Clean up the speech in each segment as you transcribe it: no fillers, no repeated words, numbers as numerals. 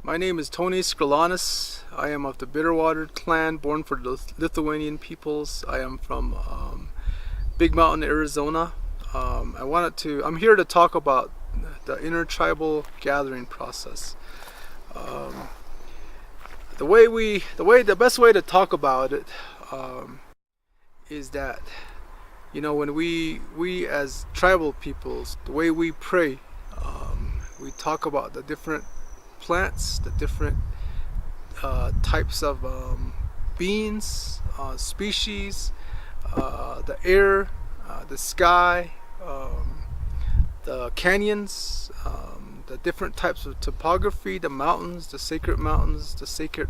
My name is Tony Skrilanis. I am of the Bitterwater clan, born for the Lithuanian peoples. I am from Big Mountain, Arizona. I'm here to talk about the intertribal gathering process. Um, the best way to talk about it is that, when we as tribal peoples, the way we pray, we talk about the different plants, the different types of beings, species, the air, the sky, the canyons, the different types of topography, the mountains, the sacred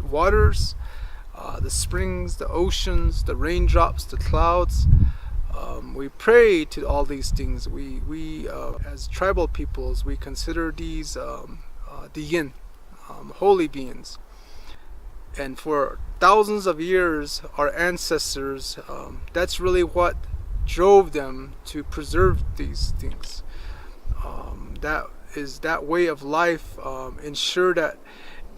waters, the springs, the oceans, the raindrops, the clouds. We pray to all these things. We as tribal peoples, we consider these the yin, holy beings. And for thousands of years, our ancestors, that's really what drove them to preserve these things. That way of life ensured that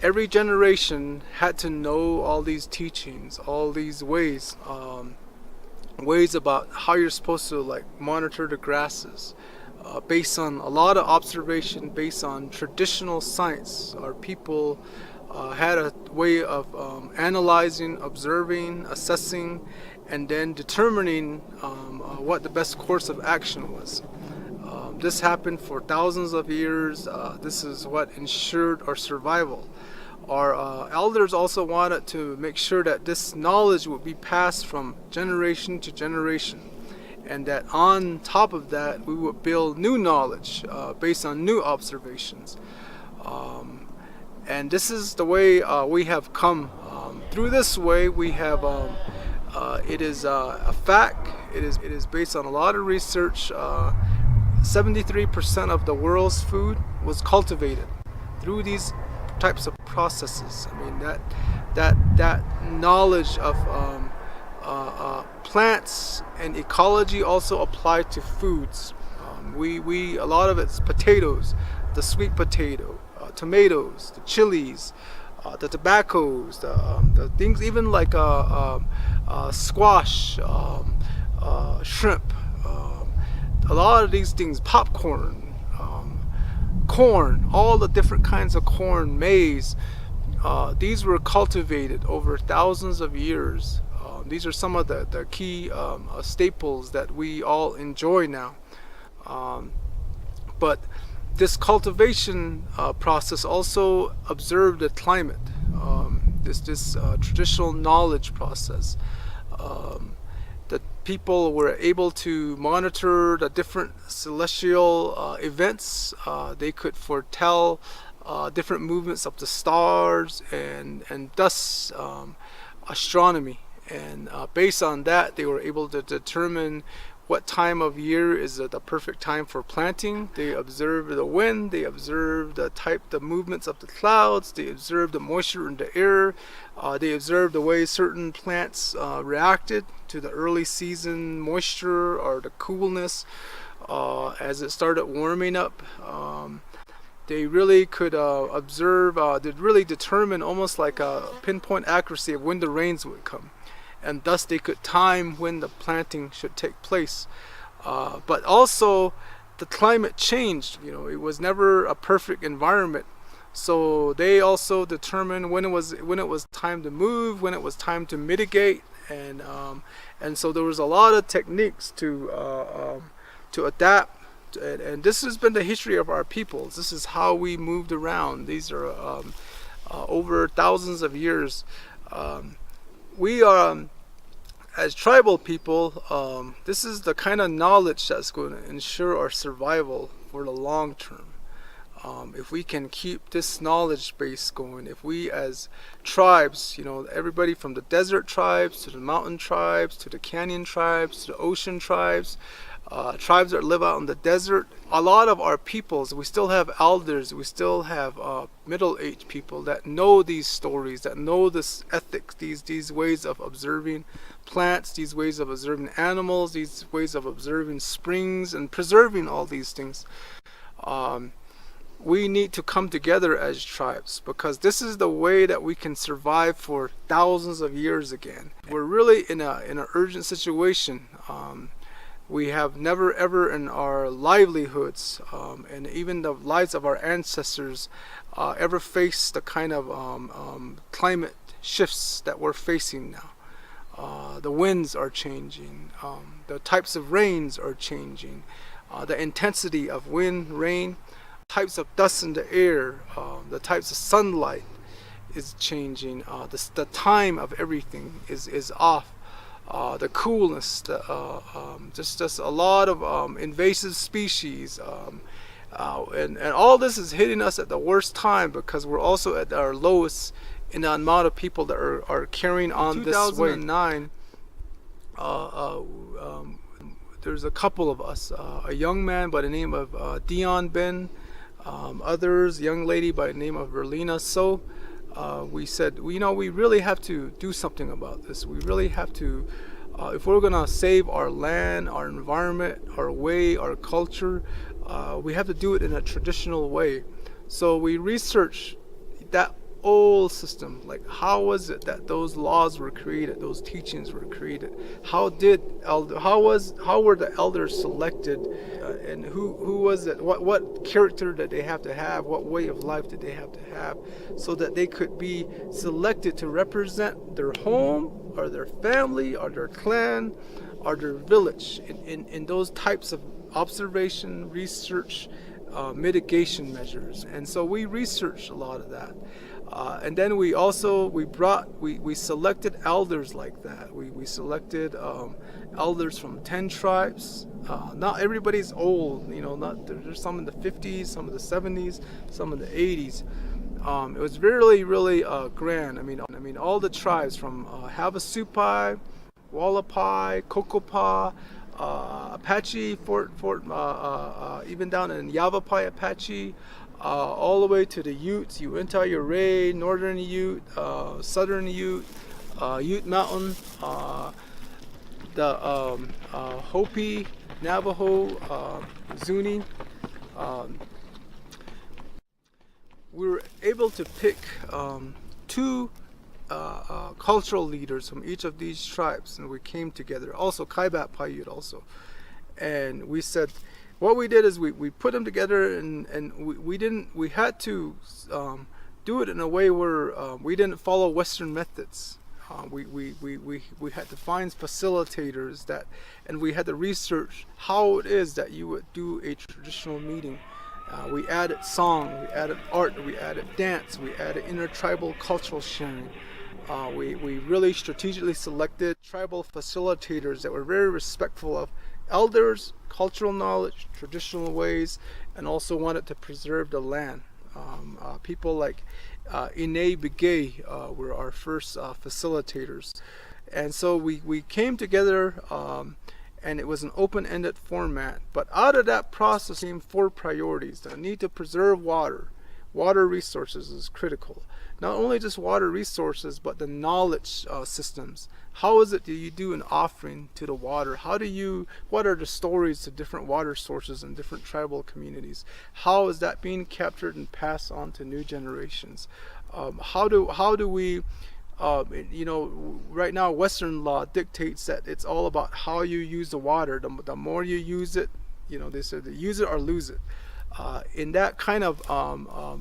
every generation had to know all these teachings, all these ways about how you're supposed to monitor the grasses, based on a lot of observation, based on traditional science. Our people had a way of analyzing, observing, assessing, and then determining what the best course of action was. This happened for thousands of years. This is what ensured our survival. Our elders also wanted to make sure that this knowledge would be passed from generation to generation, and that on top of that we would build new knowledge based on new observations. And this is the way we have come. Through this way we have, it is a fact, it is based on a lot of research. 73% of the world's food was cultivated through these types of processes. I mean, that knowledge of plants and ecology also apply to foods. A lot of it's potatoes, the sweet potato, tomatoes, the chilies, the tobaccos, the things even like squash, shrimp, a lot of these things, popcorn, corn, all the different kinds of corn, maize. These were cultivated over thousands of years. These are some of the key staples that we all enjoy now. But this cultivation process also observed the climate. This traditional knowledge process. That people were able to monitor the different celestial events. They could foretell different movements of the stars and thus astronomy. And based on that, they were able to determine what time of year is the perfect time for planting. They observed the wind, they observed the movements of the clouds, they observed the moisture in the air, they observed the way certain plants reacted to the early season moisture or the coolness as it started warming up. They really could observe, they'd really determine almost like a pinpoint accuracy of when the rains would come. And thus they could time when the planting should take place. But also the climate changed. It was never a perfect environment. So they also determined when it was time to move, when it was time to mitigate, and so there was a lot of techniques to adapt. And this has been the history of our peoples. This is how we moved around. These are over thousands of years. We are, as tribal people, this is the kind of knowledge that's going to ensure our survival for the long term. If we can keep this knowledge base going, if we as tribes, everybody from the desert tribes to the mountain tribes to the canyon tribes to the ocean tribes, tribes that live out in the desert, a lot of our peoples, we still have elders, we still have middle-aged people that know these stories, that know this ethics, these ways of observing plants, these ways of observing animals, these ways of observing springs and preserving all these things. we need to come together as tribes, because this is the way that we can survive for thousands of years again. We're really in an urgent situation. We have never ever in our livelihoods, and even the lives of our ancestors, ever faced the kind of climate shifts that we're facing now. The winds are changing, the types of rains are changing, the intensity of wind, rain, types of dust in the air, the types of sunlight is changing, the time of everything is off, the coolness, just a lot of invasive species, and all this is hitting us at the worst time, because we're also at our lowest in the amount of people that are carrying on this way. In 2009, there's a couple of us, a young man by the name of Dion Ben, others, a young lady by the name of Verlina So. We said, we really have to do something about this. We really have to, if we're gonna save our land, our environment, our way, our culture, we have to do it in a traditional way. So we researched that old system, like how was it that those laws were created, those teachings were created, how were the elders selected, and who was it, what character did they have to have, what way of life did they have to have, so that they could be selected to represent their home or their family or their clan or their village in those types of observation, research, mitigation measures. And so we researched a lot of that. And then we selected elders like that. We selected elders from 10 tribes. Not everybody's old, there's some in the 50s, some in the 70s, some in the 80s. It was really, really grand. I mean, all the tribes from Havasupai, Wallapai, Cocopa, Apache, even down in Yavapai Apache, all the way to the Utes, Uinta, Ouray, Northern Ute, Southern Ute, Ute Mountain, the Hopi, Navajo, Zuni. We were able to pick two cultural leaders from each of these tribes, and we came together. Also Kaibat Paiute also, and we said, what we did is we put them together, and we had to do it in a way where we didn't follow Western methods. We had to find facilitators and we had to research how it is that you would do a traditional meeting. We added song, we added art, we added dance, we added intertribal cultural sharing. We really strategically selected tribal facilitators that were very respectful of elders, cultural knowledge, traditional ways, and also wanted to preserve the land. People like Ine Begay were our first facilitators. And so we came together, and it was an open-ended format. But out of that process came 4 priorities. The need to preserve water. Water resources is critical. Not only just water resources, but the knowledge systems. How is it that you do an offering to the water? What are the stories to different water sources in different tribal communities? How is that being captured and passed on to new generations? How do we, right now Western law dictates that it's all about how you use the water. The more you use it, they said use it or lose it. In that kind of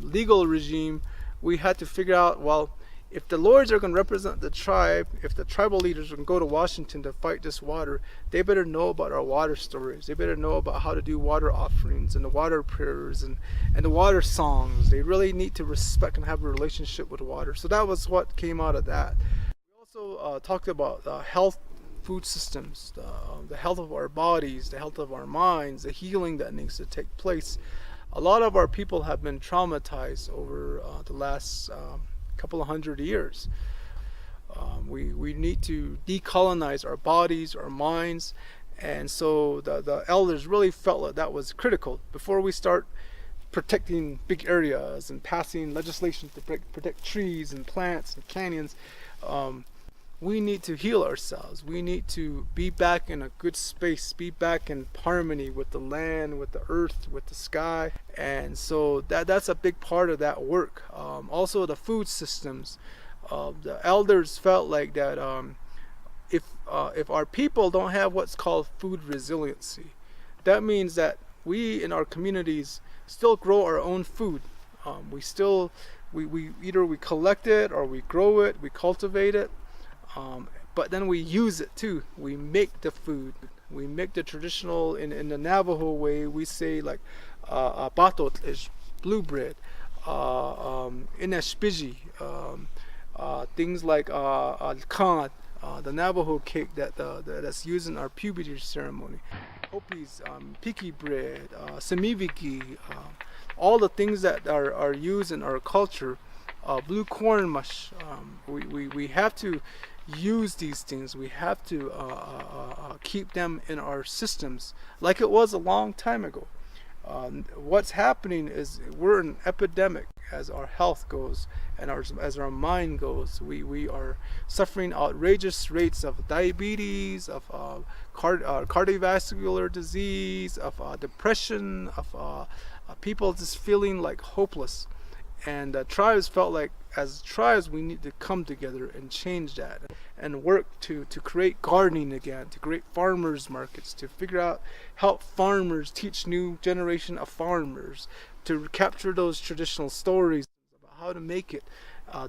legal regime, we had to figure out, well, if the lords are going to represent the tribe, if the tribal leaders are going to go to Washington to fight this water, they better know about our water stories. They better know about how to do water offerings and the water prayers and the water songs. They really need to respect and have a relationship with water. So that was what came out of that. We also talked about health, food systems, the health of our bodies, the health of our minds, the healing that needs to take place. A lot of our people have been traumatized over the last couple of hundred years. We need to decolonize our bodies, our minds, and so the elders really felt that was critical before we start protecting big areas and passing legislation to protect trees and plants and canyons. we need to heal ourselves. We need to be back in a good space, be back in harmony with the land, with the earth, with the sky. And so that's a big part of that work. Also the food systems. The elders felt like that if our people don't have what's called food resiliency, that means that we in our communities still grow our own food. We either we collect it or we grow it, we cultivate it, but then we use it too. We make the food. We make the traditional in the Navajo way. We say like batot is blue bread, inashpiji, things like khan, the Navajo cake that's used in our puberty ceremony. Hopis, piki bread, semiviki, all the things that are used in our culture, blue corn mush. We have to use these things. We have to keep them in our systems like it was a long time ago. What's happening is we're in an epidemic as our health goes and as our mind goes. We are suffering outrageous rates of diabetes, of cardiovascular disease, of depression, of people just feeling like hopeless. And tribes felt like as tribes we need to come together and change that and work to create gardening again, to create farmers markets, to figure out, help farmers teach new generation of farmers, to capture those traditional stories about how to make it,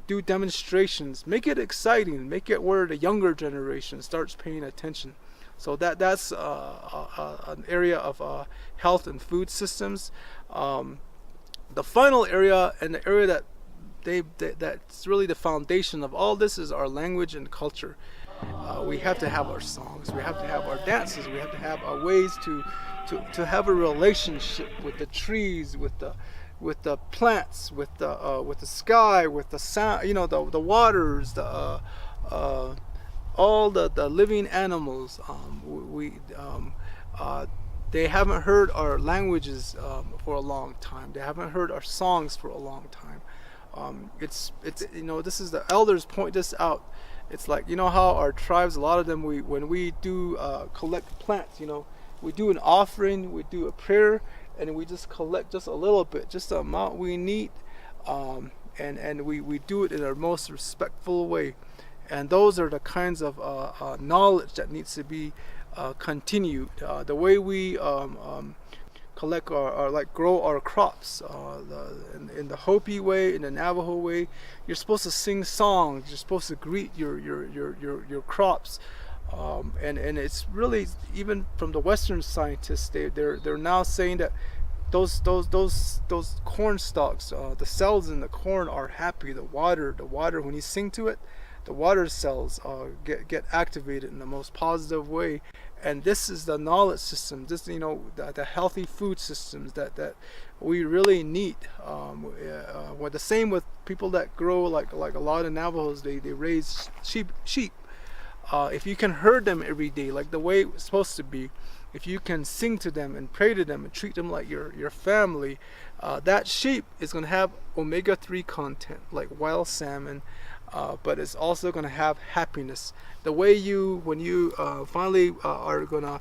do demonstrations, make it exciting, make it where the younger generation starts paying attention. So that's an area of health and food systems. The final area, and the area that's really the foundation of all this, is our language and culture. We have to have our songs, we have to have our dances, we have to have our ways to have a relationship with the trees, with the plants, with the sky, with the sound, the waters, all the living animals. They haven't heard our languages for a long time. They haven't heard our songs for a long time. It's this is the elders point this out. It's like, how our tribes, a lot of them, when we do collect plants, we do an offering, we do a prayer, and we just collect just a little bit, just the amount we need, and we do it in our most respectful way. And those are the kinds of knowledge that needs to be continued. The way we collect or grow our crops, in the Hopi way, in the Navajo way, you're supposed to sing songs. You're supposed to greet your crops, and it's really, even from the Western scientists, they're now saying that those corn stalks, the cells in the corn are happy. The water, when you sing to it, the water cells get activated in the most positive way. And this is the knowledge system, this, the healthy food systems that we really need. Well, the same with people that grow, like a lot of Navajos, they raise sheep. If you can herd them every day like the way it's supposed to be, if you can sing to them and pray to them and treat them like your family, that sheep is going to have omega-3 content like wild salmon, but it's also going to have happiness. The way when you finally are going to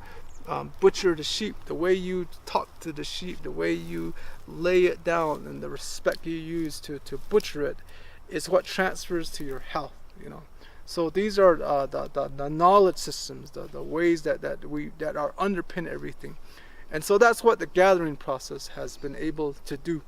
butcher the sheep, the way you talk to the sheep, the way you lay it down, and the respect you use to butcher it, is what transfers to your health. So these are the knowledge systems, the ways that are underpin everything. And so that's what the gathering process has been able to do.